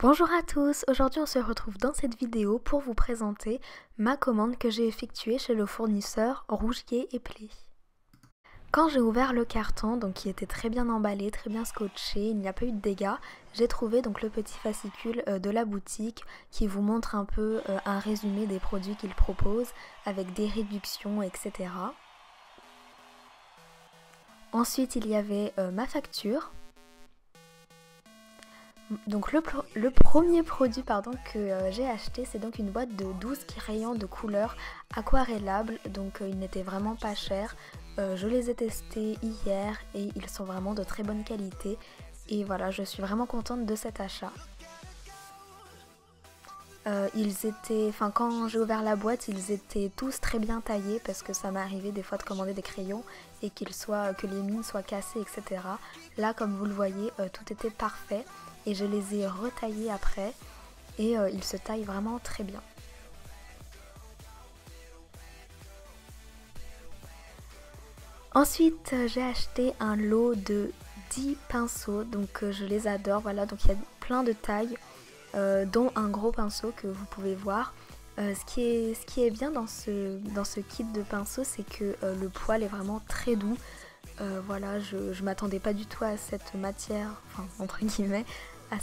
Bonjour à tous, aujourd'hui on se retrouve dans cette vidéo pour vous présenter ma commande que j'ai effectuée chez le fournisseur Rougier & Play. Quand j'ai ouvert le carton, donc qui était très bien emballé, très bien scotché, il n'y a pas eu de dégâts, j'ai trouvé donc le petit fascicule de la boutique qui vous montre un peu un résumé des produits qu'ils proposent avec des réductions, etc. Ensuite il y avait ma facture. Donc le premier produit que j'ai acheté, c'est donc une boîte de 12 crayons de couleur aquarellables, donc ils n'étaient vraiment pas chers. Je les ai testés hier et ils sont vraiment de très bonne qualité et voilà, je suis vraiment contente de cet achat. Quand j'ai ouvert la boîte, ils étaient tous très bien taillés parce que ça m'est arrivé des fois de commander des crayons et que les mines soient cassées, etc. Là, comme vous le voyez, tout était parfait et je les ai retaillés après et ils se taillent vraiment très bien. Ensuite, j'ai acheté un lot de 10 pinceaux, donc je les adore, voilà, donc il y a plein de tailles. Dont un gros pinceau que vous pouvez voir. Ce qui est bien dans ce kit de pinceaux, c'est que le poil est vraiment très doux. Voilà, je m'attendais pas du tout à cette matière, enfin entre guillemets, à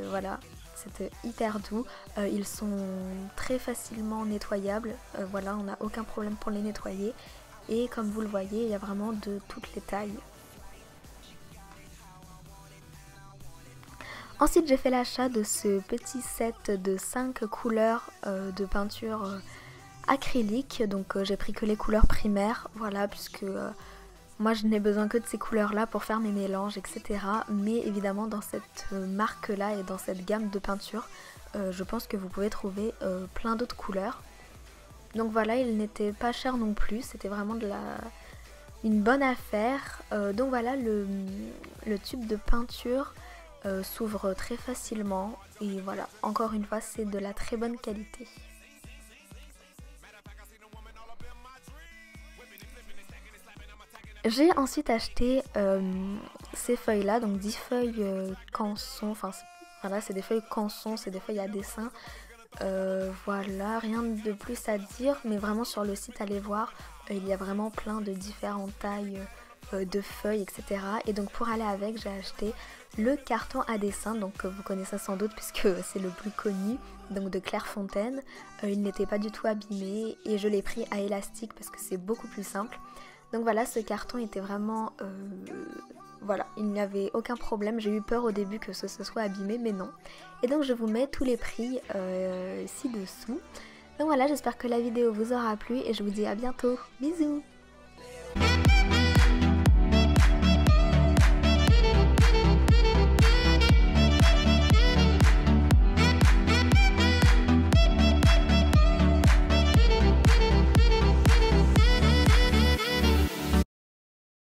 voilà, c'est hyper doux. Ils sont très facilement nettoyables, voilà, on n'a aucun problème pour les nettoyer. Et comme vous le voyez, il y a vraiment de toutes les tailles. Ensuite j'ai fait l'achat de ce petit set de 5 couleurs de peinture acrylique, donc j'ai pris que les couleurs primaires, voilà, puisque moi je n'ai besoin que de ces couleurs là pour faire mes mélanges, etc. Mais évidemment dans cette marque là et dans cette gamme de peinture, je pense que vous pouvez trouver plein d'autres couleurs. Donc voilà, il n'était pas cher non plus, c'était vraiment une bonne affaire. Donc voilà, le tube de peinture s'ouvre très facilement et voilà, encore une fois c'est de la très bonne qualité. J'ai ensuite acheté ces feuilles là, donc 10 feuilles canson, enfin voilà, c'est des feuilles canson, c'est des feuilles à dessin. Voilà, rien de plus à dire, mais vraiment sur le site allez voir, il y a vraiment plein de différentes tailles de feuilles, etc. Et donc pour aller avec, j'ai acheté le carton à dessin, donc vous connaissez sans doute puisque c'est le plus connu, donc de Clairefontaine. Il n'était pas du tout abîmé et je l'ai pris à élastique parce que c'est beaucoup plus simple. Donc voilà, ce carton était vraiment... voilà, il n'y avait aucun problème. J'ai eu peur au début que ce soit abîmé, mais non. Et donc je vous mets tous les prix ci-dessous. Donc voilà, j'espère que la vidéo vous aura plu et je vous dis à bientôt. Bisous!